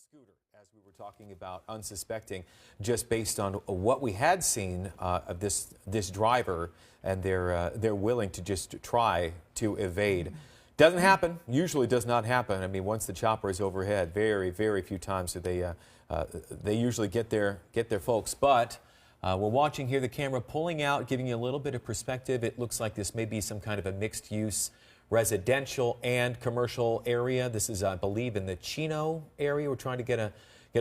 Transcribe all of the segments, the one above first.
scooter, as we were talking about, unsuspecting, just based on what we had seen of this driver, and they're willing to just try to evade. Doesn't happen. Usually does not happen. I mean, once the chopper is overhead, very, very few times do they usually get their folks. But we're watching here the camera pulling out, giving you a little bit of perspective. It looks like this may be some kind of a mixed use residential and commercial area. This is, I believe, in the Chino area. We're trying to get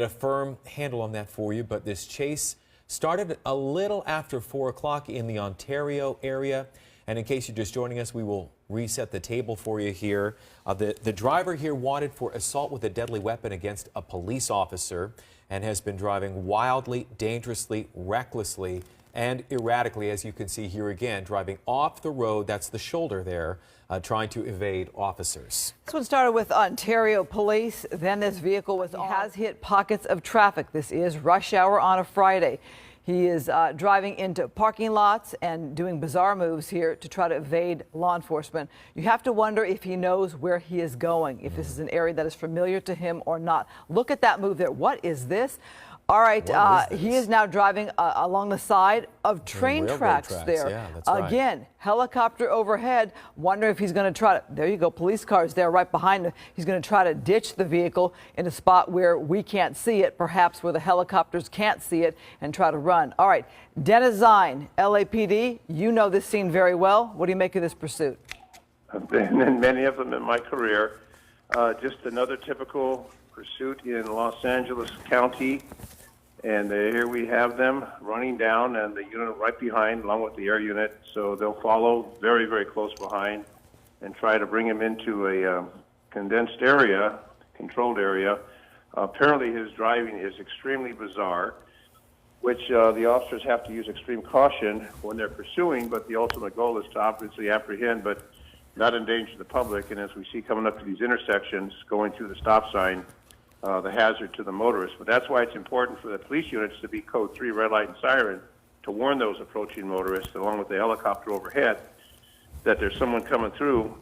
a firm handle on that for you. But this chase started a little after 4 o'clock in the Ontario area. And in case you're just joining us, we will reset the table for you here. The driver here wanted for assault with a deadly weapon against a police officer and has been driving wildly, dangerously, recklessly, and erratically, as you can see here again, driving off the road. That's the shoulder there, trying to evade officers. This one started with Ontario police. Then this vehicle has hit pockets of traffic. This is rush hour on a Friday. He is driving into parking lots and doing bizarre moves here to try to evade law enforcement. You have to wonder if he knows where he is going, if this is an area that is familiar to him or not. Look at that move there. What is this? All right, he is now driving along the side of train tracks there. Yeah, that's right. Again, helicopter overhead. Wonder if he's going to try to, there you go, police cars there right behind him. He's going to try to ditch the vehicle in a spot where we can't see it, perhaps where the helicopters can't see it, and try to run. All right, Dennis Zine, LAPD, you know this scene very well. What do you make of this pursuit? I've been in many of them in my career. Just another typical pursuit in Los Angeles County. And here we have them running down, and the unit right behind, along with the air unit. So they'll follow very, very close behind and try to bring him into a condensed area, controlled area. Apparently his driving is extremely bizarre, which the officers have to use extreme caution when they're pursuing, but the ultimate goal is to obviously apprehend, but not endanger the public. And as we see coming up to these intersections, going through the stop sign, the hazard to the motorist. But that's why it's important for the police units to be code 3, red light and siren, to warn those approaching motorists, along with the helicopter overhead, that there's someone coming through,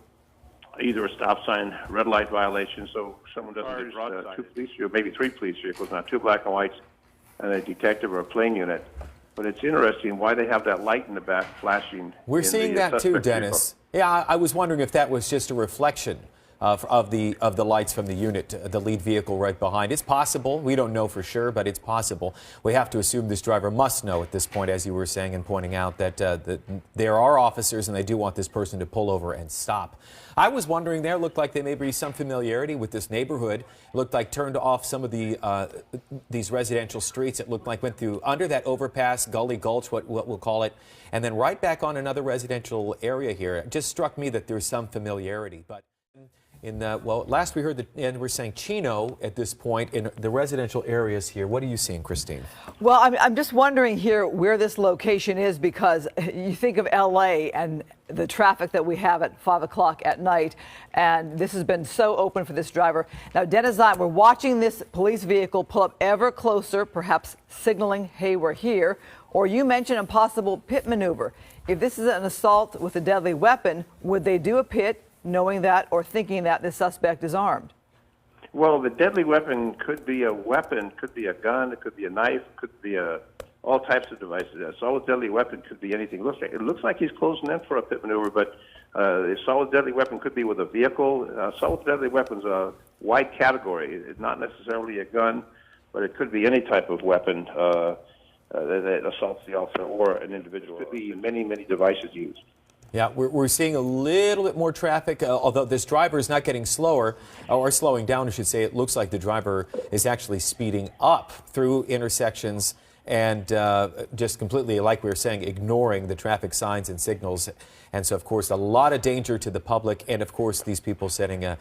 either a stop sign, red light violation, so someone doesn't get broadsided. 2 police, maybe 3 police vehicles, not 2 black and whites, and a detective or a plane unit. But it's interesting why they have that light in the back flashing. We're seeing that too, Dennis. Yeah, I was wondering if that was just a reflection of the lights from the unit, the lead vehicle right behind. It's possible. We don't know for sure, but it's possible. We have to assume this driver must know at this point, as you were saying and pointing out, that there are officers and they do want this person to pull over and stop. I was wondering there, looked like there may be some familiarity with this neighborhood. It looked like turned off some of these residential streets. It looked like went through under that overpass, Gully Gulch, what we'll call it, and then right back on another residential area here. It just struck me that there's some familiarity. But well, last we heard that, and we're saying Chino at this point in the residential areas here. What are you seeing, Christine? Well, I'm just wondering here where this location is, because you think of LA and the traffic that we have at 5 o'clock at night, and this has been so open for this driver. Now, Dennis, we're watching this police vehicle pull up ever closer, perhaps signaling, hey, we're here. Or you mentioned a possible pit maneuver. If this is an assault with a deadly weapon, would they do a pit, knowing that or thinking that the suspect is armed? Well, the deadly weapon could be a weapon, could be a gun, it could be a knife, could be all types of devices. A solid deadly weapon could be anything. It looks like he's closing in for a pit maneuver, but a solid deadly weapon could be with a vehicle. Solid deadly weapon's a wide category. It's not necessarily a gun, but it could be any type of weapon that assaults the officer or an individual. It could be many, many devices used. Yeah, we're seeing a little bit more traffic, although this driver is not getting slower, or slowing down, I should say. It looks like the driver is actually speeding up through intersections and just completely, like we were saying, ignoring the traffic signs and signals. And so, of course, a lot of danger to the public, and, of course, these people setting a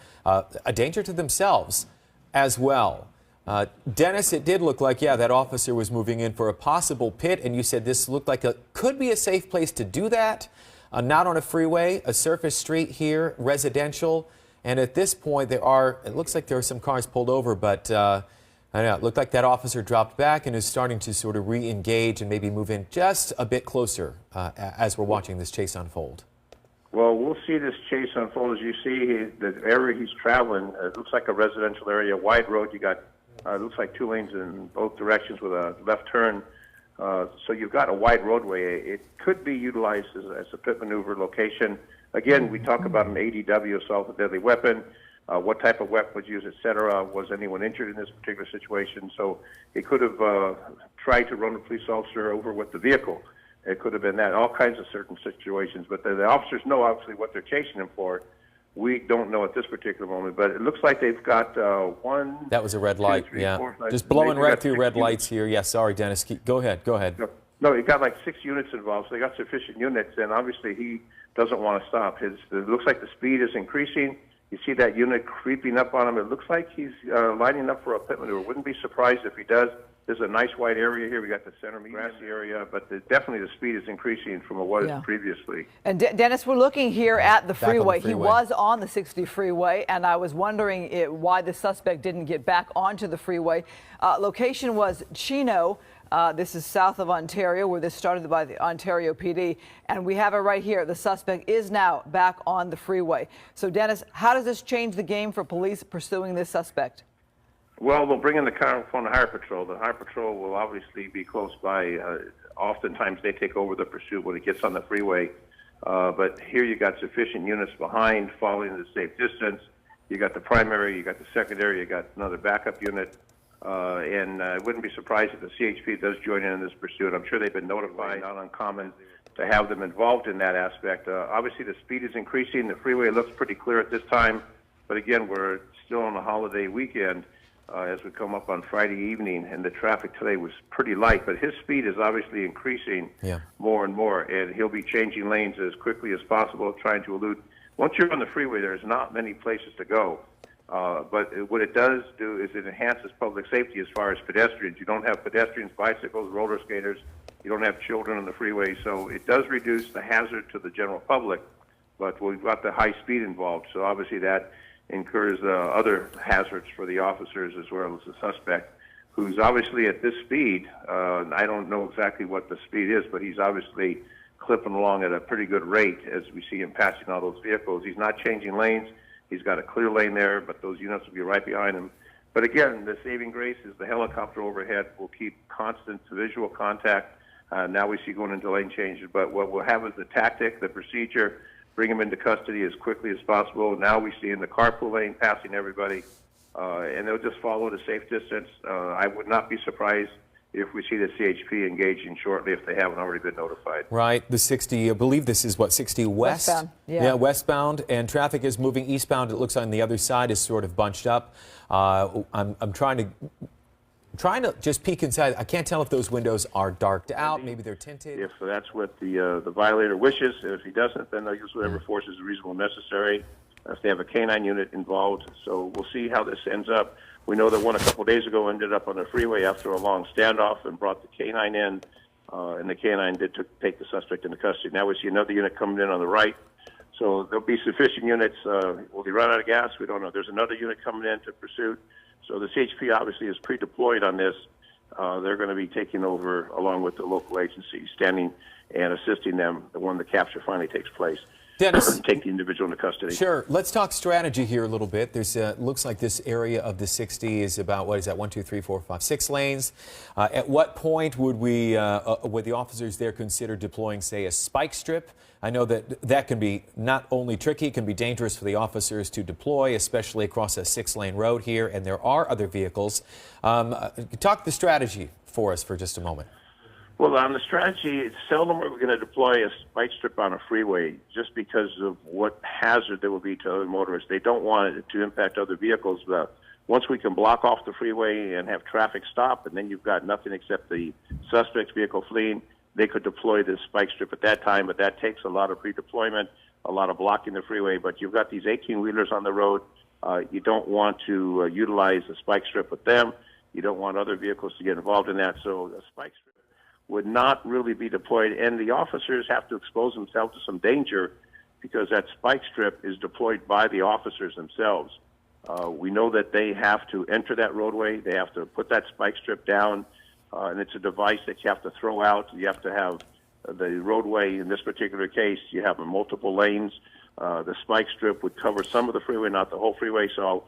danger to themselves as well. Dennis, it did look like, yeah, that officer was moving in for a possible pit, and you said this looked like could be a safe place to do that. Not on a freeway, a surface street here, residential. And at this point, it looks like there are some cars pulled over, but I don't know, it looked like that officer dropped back and is starting to sort of re-engage and maybe move in just a bit closer as we're watching this chase unfold. Well, we'll see this chase unfold. As you see, the area he's traveling, it looks like a residential area, wide road. You got It looks like 2 lanes in both directions with a left turn. So you've got a wide roadway. It could be utilized as a pit maneuver location. Again, we talk about an ADW, assault with a deadly weapon. What type of weapon was used, etc. Was anyone injured in this particular situation? So it could have tried to run a police officer over with the vehicle. It could have been that, all kinds of certain situations. But the officers know obviously what they're chasing him for. We don't know at this particular moment, but it looks like they've got one. That was a red light, 2, 3, yeah. 4, 5, Just blowing right through 6 red units. lights here. Yeah, sorry, Dennis. Go ahead. No, you got like 6 units involved, so they got sufficient units, and obviously he doesn't want to stop. It looks like the speed is increasing. You see that unit creeping up on him. It looks like he's lining up for a pit maneuver. Wouldn't be surprised if he does. There's a nice wide area here. We got the center grassy area, but definitely the speed is increasing from what it was previously. And Dennis, we're looking here at the Back on the freeway. He freeway. was on the 60 freeway, and I was wondering why the suspect didn't get back onto the freeway. Location was Chino. This is south of Ontario, where this started by the Ontario PD. And we have it right here. The suspect is now back on the freeway. So, Dennis, how does this change the game for police pursuing this suspect? Well, they'll bring in the car from the Highway Patrol. The Highway Patrol will obviously be close by. Oftentimes they take over the pursuit when it gets on the freeway. But here you got sufficient units behind, following the safe distance. You got the primary, you got the secondary, you got another backup unit. And I wouldn't be surprised if the CHP does join in this pursuit. I'm sure they've been notified, not uncommon to have them involved in that aspect. Obviously, the speed is increasing. The freeway looks pretty clear at this time. But again, we're still on a holiday weekend as we come up on Friday evening, and the traffic today was pretty light. But his speed is obviously increasing more and more, and he'll be changing lanes as quickly as possible, trying to elude. Once you're on the freeway, there's not many places to go. But what it does do is it enhances public safety as far as pedestrians. You don't have pedestrians, bicycles, roller skaters. You don't have children on the freeway. So it does reduce the hazard to the general public, but we've got the high speed involved. So obviously that incurs other hazards for the officers as well as the suspect, who's obviously at this speed. I don't know exactly what the speed is, but he's obviously clipping along at a pretty good rate as we see him passing all those vehicles. He's not changing lanes. He's got a clear lane there, but those units will be right behind him. But again, the saving grace is the helicopter overhead will keep constant visual contact. Now we see going into lane changes, but what we'll have is the tactic, the procedure, bring him into custody as quickly as possible. Now we see in the carpool lane passing everybody, and they'll just follow at a safe distance. I would not be surprised if we see the CHP engaging shortly if they haven't already been notified. Right, the 60, I believe this is what, 60 west? Westbound, yeah. Westbound, and traffic is moving eastbound. It looks like on the other side is sort of bunched up. I'm trying to just peek inside. I can't tell if those windows are darked out. Maybe they're tinted. If that's what the violator wishes, if he doesn't, then they'll use whatever force is reasonable and necessary. If they have a canine unit involved, so we'll see how this ends up. We know that one a couple days ago ended up on the freeway after a long standoff and brought the canine in, and the canine did take the suspect into custody. Now we see another unit coming in on the right. So there'll be sufficient units. Will they run out of gas? We don't know. There's another unit coming in to pursuit. So the CHP obviously is pre-deployed on this. They're going to be taking over along with the local agencies, standing and assisting them when the capture finally takes place. Dennis, take the individual into custody. Sure. Let's talk strategy here a little bit. There's looks like this area of the 60 is about, what is that, 1, 2, 3, 4, 5, 6 lanes. At what point would would the officers there consider deploying, say, a spike strip? I know that can be not only tricky, it can be dangerous for the officers to deploy, especially across a 6-lane road here, and there are other vehicles. Talk the strategy for us for just a moment. Well, on the strategy, it's seldom are we going to deploy a spike strip on a freeway just because of what hazard there will be to other motorists. They don't want it to impact other vehicles. But once we can block off the freeway and have traffic stop, and then you've got nothing except the suspect's vehicle fleeing, they could deploy this spike strip at that time. But that takes a lot of redeployment, a lot of blocking the freeway. But you've got these 18-wheelers on the road. You don't want to utilize the spike strip with them. You don't want other vehicles to get involved in that. So a spike strip would not really be deployed, and the officers have to expose themselves to some danger because that spike strip is deployed by the officers themselves. We know that they have to enter that roadway. They have to put that spike strip down, and it's a device that you have to throw out. You have to have the roadway. In this particular case, you have multiple lanes. The spike strip would cover some of the freeway, not the whole freeway. So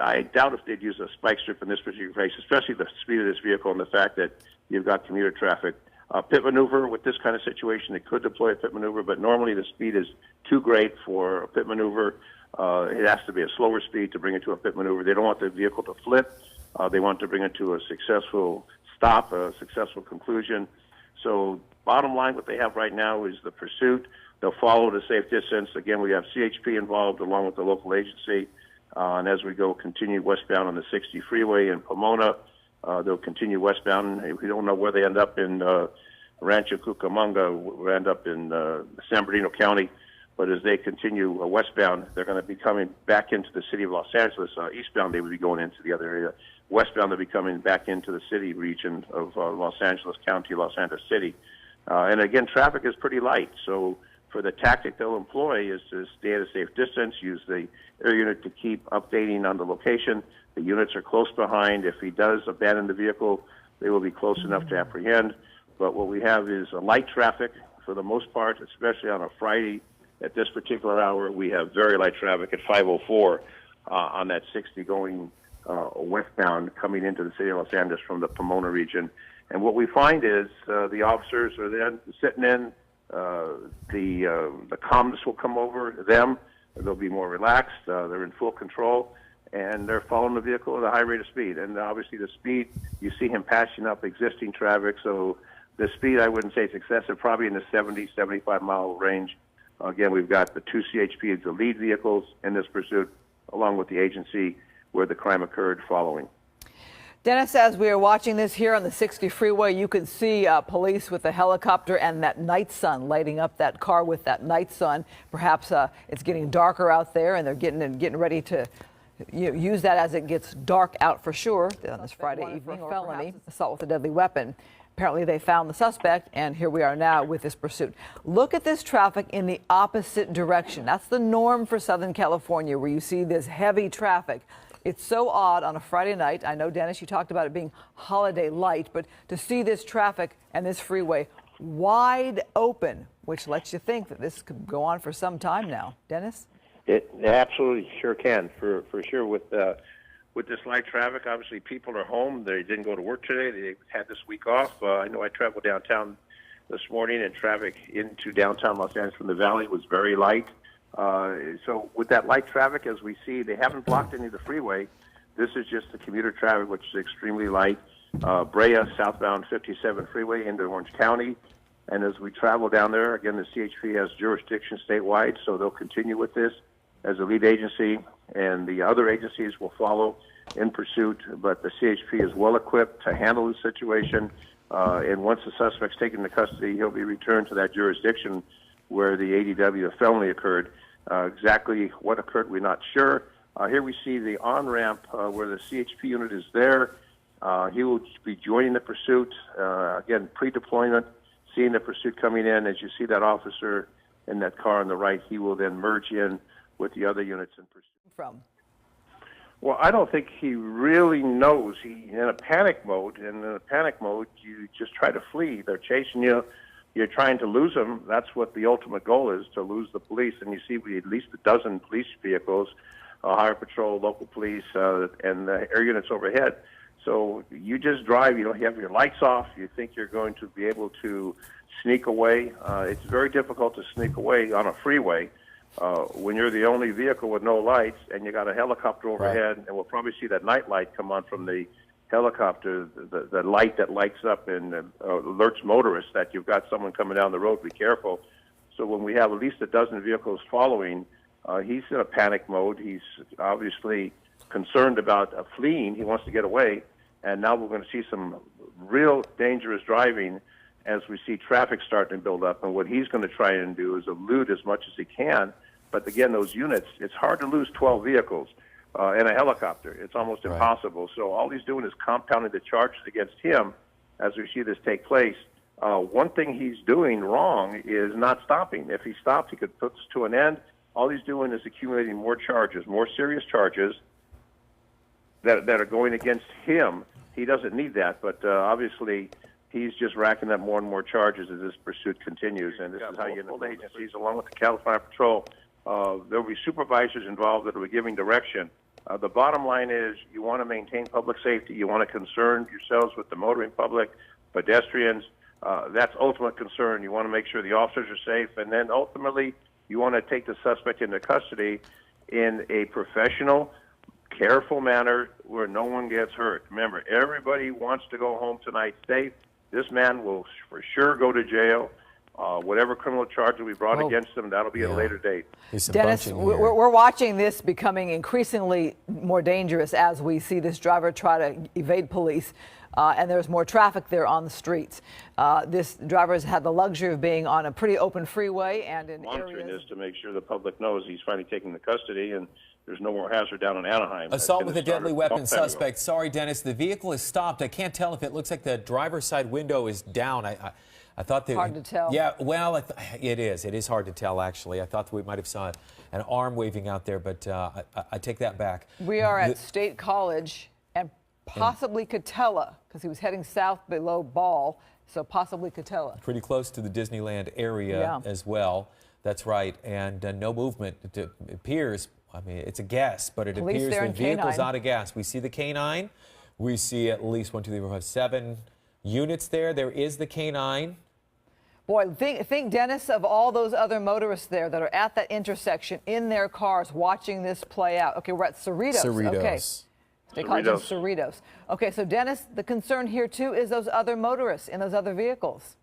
I doubt if they'd use a spike strip in this particular case, especially the speed of this vehicle and the fact that you've got commuter traffic. Pit maneuver with this kind of situation, they could deploy a pit maneuver, but normally the speed is too great for a pit maneuver. It has to be a slower speed to bring it to a pit maneuver. They don't want the vehicle to flip. They want to bring it to a successful stop, a successful conclusion. So bottom line, what they have right now is the pursuit. They'll follow at a safe distance. Again, we have CHP involved along with the local agency. And as we continue westbound on the 60 freeway in Pomona, they'll continue westbound. We don't know where they end up in Rancho Cucamonga. We end up in San Bernardino County. But as they continue westbound, they're going to be coming back into the city of Los Angeles. Eastbound, they would be going into the other area. Westbound, they'll be coming back into the city region of Los Angeles County, Los Angeles City. And again, traffic is pretty light. So for the tactic they'll employ is to stay at a safe distance, use the air unit to keep updating on the location. The units are close behind. If he does abandon the vehicle, they will be close enough to apprehend. But what we have is light traffic for the most part, especially on a Friday. At this particular hour, we have very light traffic at 5:04 on that 60 going westbound coming into the city of Los Angeles from the Pomona region. And what we find is the officers are then sitting in. The calmness will come over them. They'll be more relaxed. They're in full control, and they're following the vehicle at a high rate of speed. And obviously, the speed, you see him passing up existing traffic. So the speed, I wouldn't say it's excessive, probably in the 70, 75-mile range. Again, we've got the two CHPs, the lead vehicles in this pursuit, along with the agency where the crime occurred following. Dennis, as we are watching this here on the 60 freeway, you can see police with a helicopter and that night sun lighting up that car with that night sun. Perhaps it's getting darker out there, and they're getting ready to use that as it gets dark out for sure on this Friday evening. Or felony assault with a deadly weapon. Apparently they found the suspect, and here we are now with this pursuit. Look at this traffic in the opposite direction. That's the norm for Southern California, where you see this heavy traffic. It's so odd on a Friday night. I know, Dennis, you talked about it being holiday light, but to see this traffic and this freeway wide open, which lets you think that this could go on for some time now. Dennis? It absolutely sure can, for sure. With this light traffic, obviously people are home. They didn't go to work today. They had this week off. I know I traveled downtown this morning, and traffic into downtown Los Angeles from the valley was very light. So with that light traffic, as we see, they haven't blocked any of the freeway. This is just the commuter traffic, which is extremely light. Brea, southbound 57 freeway into Orange County. And as we travel down there, again, the CHP has jurisdiction statewide, so they'll continue with this as a lead agency, and the other agencies will follow in pursuit. But the CHP is well equipped to handle the situation. And once the suspect's taken into custody, he'll be returned to that jurisdiction where the ADW felony occurred. Exactly what occurred, we're not sure. Here we see the on-ramp where the CHP unit is there. He will be joining the pursuit. Again, pre-deployment, seeing the pursuit coming in. As you see that officer in that car on the right, he will then merge in with the other units in pursuit. Well, I don't think he really knows. He's in a panic mode, and in a panic mode, you just try to flee. They're chasing you. You're trying to lose them. That's what the ultimate goal is, to lose the police. And you see at least a dozen police vehicles, highway patrol, local police, and the air units overhead. So you just drive. You have your lights off. You think you're going to be able to sneak away. It's very difficult to sneak away on a freeway. When you're the only vehicle with no lights and you got a helicopter overhead, right. And we'll probably see that night light come on from the helicopter, the light that lights up and alerts motorists that you've got someone coming down the road, be careful. So when we have at least a dozen vehicles following, he's in a panic mode. He's obviously concerned about fleeing. He wants to get away. And now we're going to see some real dangerous driving as we see traffic starting to build up. And what he's going to try and do is elude as much as he can. But again, those units, it's hard to lose 12 vehicles and a helicopter. It's almost impossible. So all he's doing is compounding the charges against him as we see this take place. One thing he's doing wrong is not stopping. If he stopped, he could put this to an end. All he's doing is accumulating more charges, more serious charges that are going against him. He doesn't need that, but obviously he's just racking up more and more charges as this pursuit continues. And this is how you know the agencies, along with the California Patrol, there will be supervisors involved that will be giving direction The bottom line is you want to maintain public safety. You want to concern yourselves with the motoring public, pedestrians. That's ultimate concern. You want to make sure the officers are safe, and then ultimately you want to take the suspect into custody in a professional, careful manner where no one gets hurt. Remember, everybody wants to go home tonight safe. This man will for sure go to jail. Whatever criminal charge will be brought against him, that'll be at a later date. Dennis, we're watching this becoming increasingly more dangerous as we see this driver try to evade police, and there's more traffic there on the streets. This driver has had the luxury of being on a pretty open freeway and in Monitoring areas. this to make sure the public knows he's finally taking the custody and there's no more hazard down in Anaheim. Assault with a deadly weapon suspect. Sorry, Dennis, the vehicle is stopped. I can't tell if it looks like the driver's side window is down. I thought that. Hard to tell. Yeah, well, it is. It is hard to tell, actually. I thought we might have saw an arm waving out there, but I take that back. We are at State College and possibly Catella, because he was heading south below Ball, so possibly Catella. Pretty close to the Disneyland area as well. That's right. And no movement. It appears, I mean, it's a guess, but it Police appears there the in vehicle's K9. out of gas. We see the K9. We see at least 1, 2, 3, 4, 5, 7 units there. There is the K9. Boy, think, Dennis, of all those other motorists there that are at that intersection in their cars watching this play out. Okay, we're at Cerritos. Okay. They call it Cerritos. Okay, so Dennis, the concern here too is those other motorists in those other vehicles.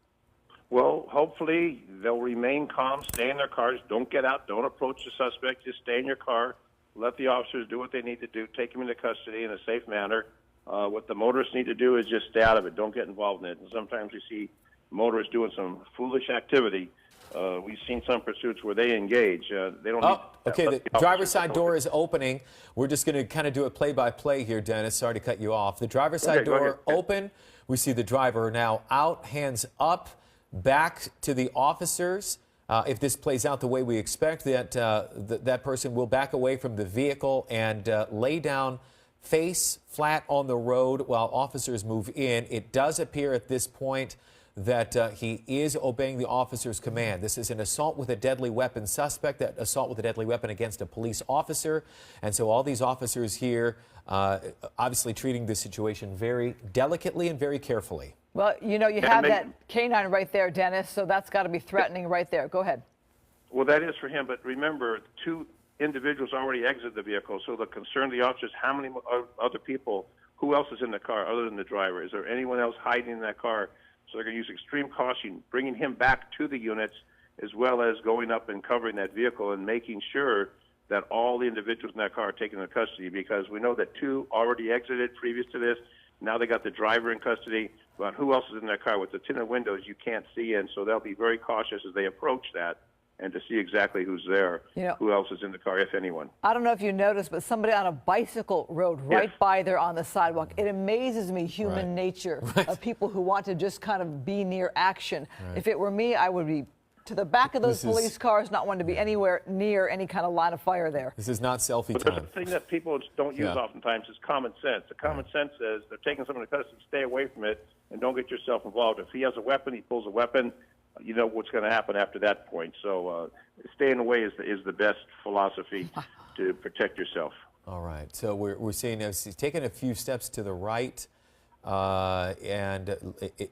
Well, hopefully they'll remain calm, stay in their cars, don't get out, don't approach the suspect, just stay in your car, let the officers do what they need to do, take him into custody in a safe manner. What the motorists need to do is just stay out of it, don't get involved in it. And sometimes we see motorists doing some foolish activity. We've seen some pursuits where they engage. They don't. Okay, the driver's side door is opening. We're just going to kind of do it play-by-play here, Dennis. Sorry to cut you off. The driver's side door open. We see the driver now out, hands up, back to the officers. If this plays out the way we expect, that person will back away from the vehicle and lay down face flat on the road while officers move in. It does appear at this point that he is obeying the officer's command. This is an assault with a deadly weapon suspect, that assault with a deadly weapon against a police officer. And so all these officers here obviously treating this situation very delicately and very carefully. Well, you know, you have that canine right there, Dennis, so that's got to be threatening right there. Go ahead. Well, that is for him, but remember, 2 individuals already exited the vehicle, so the concern of the officers, how many other people, who else is in the car other than the driver? Is there anyone else hiding in that car? So they're going to use extreme caution, bringing him back to the units, as well as going up and covering that vehicle and making sure that all the individuals in that car are taken into custody, because we know that 2 already exited previous to this. Now they got the driver in custody, but who else is in that car? With the tinted windows, you can't see in, so they'll be very cautious as they approach that and to see exactly who's there, who else is in the car, if anyone. I don't know if you noticed, but somebody on a bicycle rode right by there on the sidewalk. It amazes me, human nature of people who want to just kind of be near action. If it were me, I would be to the back of those police cars, not wanting to be anywhere near any kind of line of fire there. This is not selfie But time. the thing that people don't use oftentimes is common sense. The common sense says they're taking someone to custody, stay away from it, and don't get yourself involved. If he has a weapon, he pulls a weapon, you know what's going to happen after that point. So staying away is the best philosophy to protect yourself. All right. So we're seeing he's taken a few steps to the right, and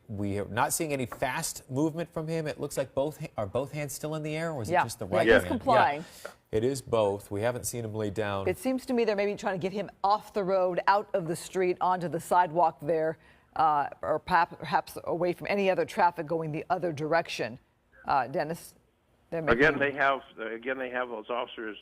we are not seeing any fast movement from him. It looks like both hands still in the air, or is it just the right hand? He's complying. It is both. We haven't seen him lay down. It seems to me they're maybe trying to get him off the road, out of the street, onto the sidewalk there. Or perhaps away from any other traffic going the other direction. Dennis? Again, they have those officers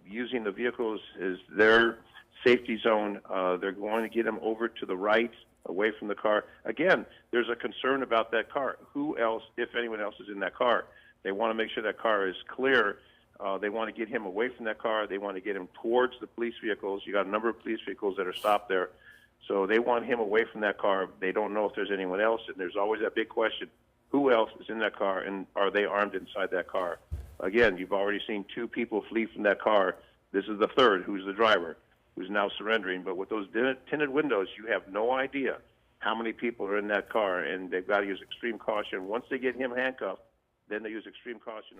using the vehicles as their safety zone. They're going to get him over to the right, away from the car. Again, there's a concern about that car. Who else, if anyone else, is in that car? They want to make sure that car is clear. They want to get him away from that car. They want to get him towards the police vehicles. You got a number of police vehicles that are stopped there. So they want him away from that car. They don't know if there's anyone else, and there's always that big question, who else is in that car, and are they armed inside that car? Again, you've already seen 2 people flee from that car. This is the third, who's the driver, who's now surrendering. But with those tinted windows, you have no idea how many people are in that car, and they've got to use extreme caution. Once they get him handcuffed, then they use extreme caution.